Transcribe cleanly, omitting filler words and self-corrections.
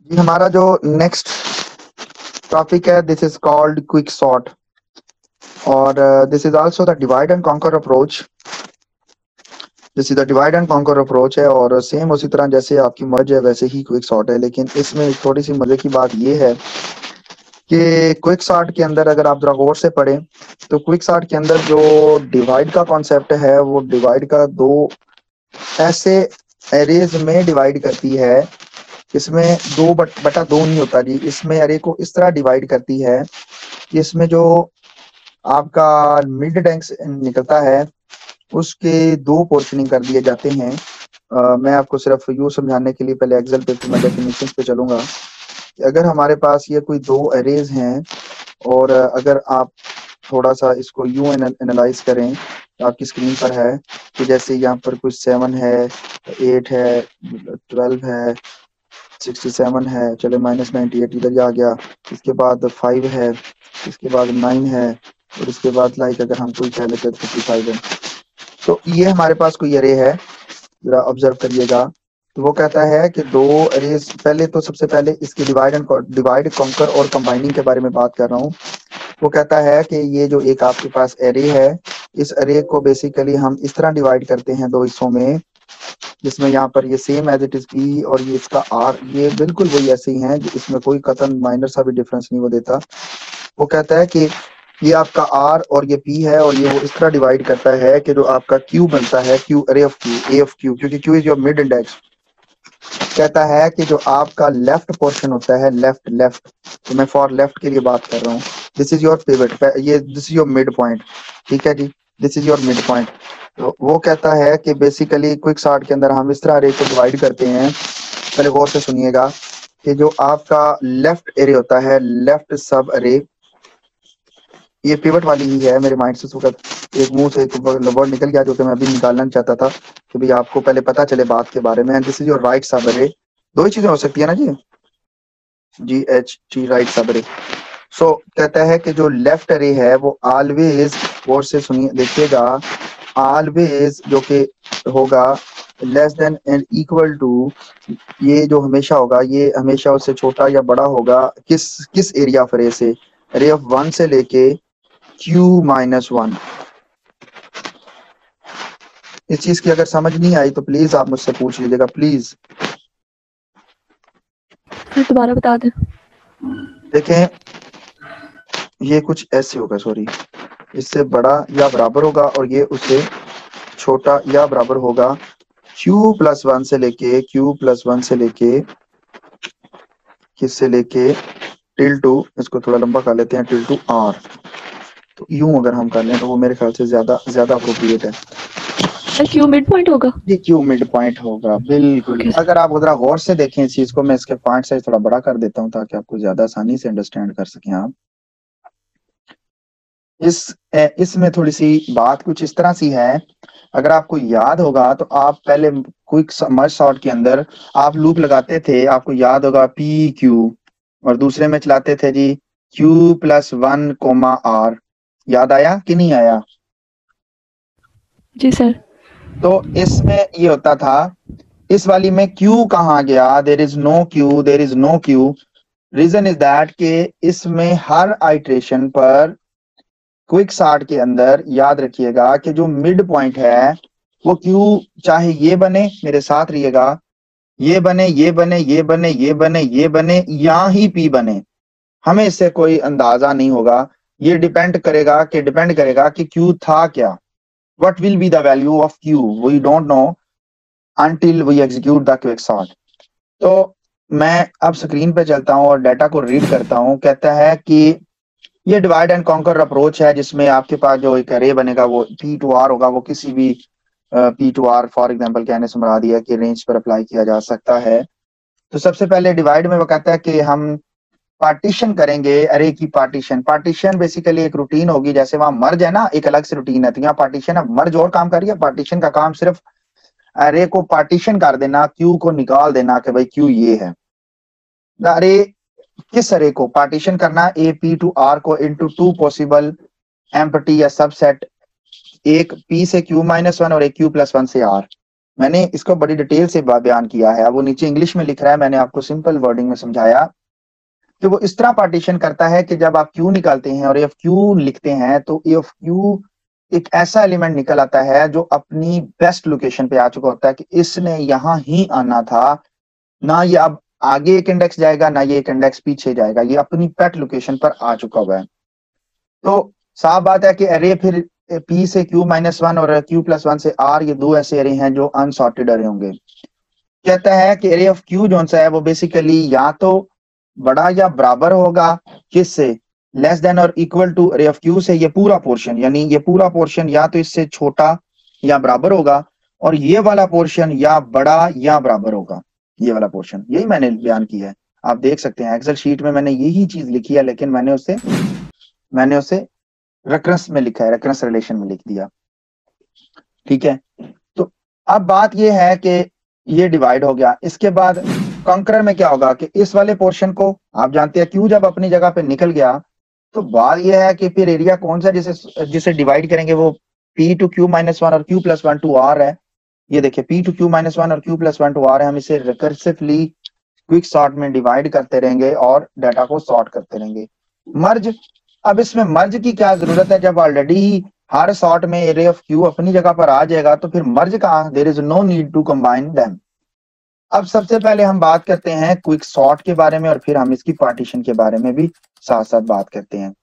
जी हमारा जो next topic है this is called quick sort और this is also the divide and conquer approach. This is the divide and conquer approach है और same उसी तरह जैसे आपकी मर्ज है वैसे ही क्विक सॉर्ट है, लेकिन इसमें एक थोड़ी सी मजे की बात ये है कि क्विक सॉर्ट के अंदर अगर आप जरा गौर से पढ़ें तो क्विक सॉर्ट के अंदर जो डिवाइड का कॉन्सेप्ट है वो डिवाइड का दो ऐसे एरेज में डिवाइड करती है। इसमें बटा दो नहीं होता जी, इसमें अरे को इस तरह डिवाइड करती है कि इसमें जो आपका मिड टैंक्स निकलता है उसके दो पोर्शनिंग कर दिए जाते हैं। मैं आपको सिर्फ यू समझाने के लिए पहले एक्सेल पे फिर मैं डेफिनेशन पे चलूंगा। अगर हमारे पास ये कोई दो अरेज हैं और अगर आप थोड़ा सा इसको यूं एनालाइज करें तो आपकी स्क्रीन पर है कि जैसे यहाँ पर कुछ 7 है, 8 है, 12 है, 67 है, चलो -98 इधर आ गया, इसके बाद 5 है, इसके बाद 9 है और इसके बाद लाइक अगर हम कोई कह लेते 55 है। तो ये हमारे पास कोई अरे है, जरा ऑब्जर्व करिएगा। तो वो कहता है कि दो अरेज, पहले तो सबसे पहले इसके डिवाइड कॉन्कर और कंबाइनिंग के बारे में बात कर रहा हूँ। वो कहता है कि ये जो एक आपके पास एरे है, इस अरे को बेसिकली हम इस तरह डिवाइड करते हैं दो हिस्सों में, जिसमें यहाँ पर ये same as it is P और ये इसका आर, ये बिल्कुल वही ऐसे ही है, इसमें कोई कतन माइनर सा भी डिफरेंस नहीं वो देता। वो कहता है कि ये आपका आर और ये पी है और ये वो इस तरह डिवाइड करता है कि जो आपका क्यू बनता है, Q array of Q, A of Q, क्योंकि Q is your mid index. कहता है कि जो आपका लेफ्ट पोर्शन होता है, लेफ्ट लेफ्ट, तो मैं फॉर लेफ्ट के लिए बात कर रहा हूँ, दिस इज योर पिवट, ये this is your mid point, ठीक है जी, this is your mid point. तो वो कहता है कि बेसिकली क्विक सॉर्ट के अंदर हम इस तरह अरे को डिवाइड करते हैं। पहले गौर से सुनिएगा कि जो आपका लेफ्ट एरे होता है, लेफ्ट सब अरे, ये पिवट वाली ही है। मेरे माइंड से एक मुंह से एक वर्ड निकल गया जो कि मैं अभी निकालना चाहता था कि भाई आपको पहले पता चले बात के बारे में। दिस इज योर राइट सब अरे, दो ही चीजें हो सकती है ना जी, GHT राइट सब अरे। सो कहता है कि जो लेफ्ट अरे है वो ऑलवेज, गौर से सुनिए देखिएगा, ऑलवेज जो कि होगा less than and equal to, ये जो हमेशा होगा ये हमेशा उससे छोटा या बड़ा होगा किस एरिया ऑफ अरे से, अरे ऑफ 1 से लेके Q-1। इस चीज की अगर समझ नहीं आई तो प्लीज आप मुझसे पूछ लीजिएगा प्लीज। फिर दोबारा बता दें। देखें ये कुछ ऐसे होगा, सॉरी, इससे बड़ा या बराबर होगा और ये उससे छोटा या बराबर होगा Q+1 से लेके Q+1 से लेके किससे लेके टिल टू, इसको थोड़ा लंबा कर लेते हैं, टिल टू R। तो यूं अगर हम कर लें तो वो मेरे ख्याल से ज्यादा अप्रोप्रिएट है। क्यू मिड पॉइंट होगा, ये क्यू मिड पॉइंट होगा बिल्कुल। Okay. अगर आप जरा गौर से देखें इस चीज को, मैं इसके पॉइंट साइज थोड़ा बड़ा कर देता हूँ ताकि आपको ज्यादा आसानी से अंडरस्टैंड कर सकें आप। इसमें थोड़ी सी बात कुछ इस तरह सी है, अगर आपको याद होगा तो आप पहले क्विक मर्ज सॉर्ट के अंदर आप लूप लगाते थे, आपको याद होगा PQ, और दूसरे में चलाते थे जी Q+1, R। याद आया कि नहीं आया? जी सर। तो इसमें ये होता था, इस वाली में Q कहाँ गया? There is no Q, there is no Q। Reason is that कि इसमें हर आइट्रेशन पर क्विक सॉर्ट के अंदर याद रखिएगा कि जो मिड पॉइंट है वो Q, चाहे ये बने, मेरे साथ रहिएगा, ये बने, ये बने, ये बने, ये बने, ये बने, या ही P बने, हमें इससे कोई अंदाजा नहीं होगा। ये डिपेंड करेगा कि Q था क्या, what will be the value of Q, we don't know until we execute the quick sort। तो मैं अब स्क्रीन पे चलता हूँ और डाटा को रीड करता हूँ। कहता है कि ये डिवाइड एंड कॉन्कर अप्रोच है जिसमें आपके पास जो एक अरे बनेगा वो P2R होगा, वो किसी भी P2R फॉर एग्जांपल कहने से मुराद दिया कि रेंज पर अप्लाई किया जा सकता है। तो सबसे पहले डिवाइड में वो कहता है कि हम पार्टीशन करेंगे अरे की। पार्टीशन बेसिकली एक रूटीन होगी, जैसे वहां मर्ज है ना, एक अलग से रूटीन है, तो यहाँ पार्टीशन है, मर्ज और काम कर रही है, पार्टीशन का काम सिर्फ अरे को पार्टीशन कर देना, क्यू को निकाल देना कि भाई क्यू ये है। अरे किस अरे को पार्टीशन करना? AP to R को इनटू 2 पॉसिबल एम्प्टी या सबसेट, एक P से Q-1 और एक Q+1 से R। मैंने इसको बड़ी डिटेल से बयान किया है। वो नीचे इंग्लिश में लिख रहा है, मैंने आपको सिंपल वर्डिंग में समझाया कि वो इस तरह पार्टीशन करता है कि जब आप क्यू निकालते हैं और एफ क्यू लिखते हैं तो एफ क्यू एक ऐसा एलिमेंट निकल आता है जो अपनी बेस्ट लोकेशन पे आ चुका होता है कि इसने यहां ही आना था, ना ये अब आगे एक इंडेक्स जाएगा ना ये एक इंडेक्स पीछे जाएगा, ये अपनी पेट लोकेशन पर आ चुका हुआ है। तो साफ बात है कि अरे फिर पी से क्यू -1 और क्यू +1 से आर, ये दो ऐसे अरे हैं जो अनसॉर्टेड अरे होंगे। कहता है कि अरे ऑफ क्यू जो सा है वो बेसिकली या तो बड़ा या बराबर होगा किससे, लेस देन और इक्वल टू अरे ऑफ क्यू से ये पूरा पोर्शन, यानी ये पूरा पोर्शन या तो इससे छोटा या बराबर होगा, और ये वाला पोर्शन या बड़ा या बराबर होगा, ये वाला पोर्शन। यही मैंने बयान किया है, आप देख सकते हैं एक्सेल शीट में मैंने यही चीज लिखी है, लेकिन मैंने उसे रेफरेंस में लिखा है, रेफरेंस रिलेशन में लिख दिया। ठीक है, तो अब बात ये है कि ये डिवाइड हो गया। इसके बाद कंकरर में क्या होगा कि इस वाले पोर्शन को आप जानते हैं क्यू जब अपनी जगह पे निकल गया तो बात ये है कि फिर एरिया कौन सा जिसे डिवाइड करेंगे, वो पी टू क्यू -1 और क्यू +1 टू आर है। ये देखिए पी टू क्यू -1 और क्यू +1 टू आर है। हम इसे रिकर्सिवली क्विक सॉर्ट में डिवाइड करते रहेंगे और डाटा को सॉर्ट करते रहेंगे। मर्ज, अब इसमें मर्ज की क्या जरूरत है, जब ऑलरेडी ही हर सॉर्ट में एरे ऑफ क्यू अपनी जगह पर आ जाएगा तो फिर मर्ज कहां, there is no need to combine them. अब सबसे पहले हम बात करते हैं क्विक सॉर्ट के बारे में और फिर हम इसकी पार्टीशन के बारे में भी साथ साथ बात करते हैं।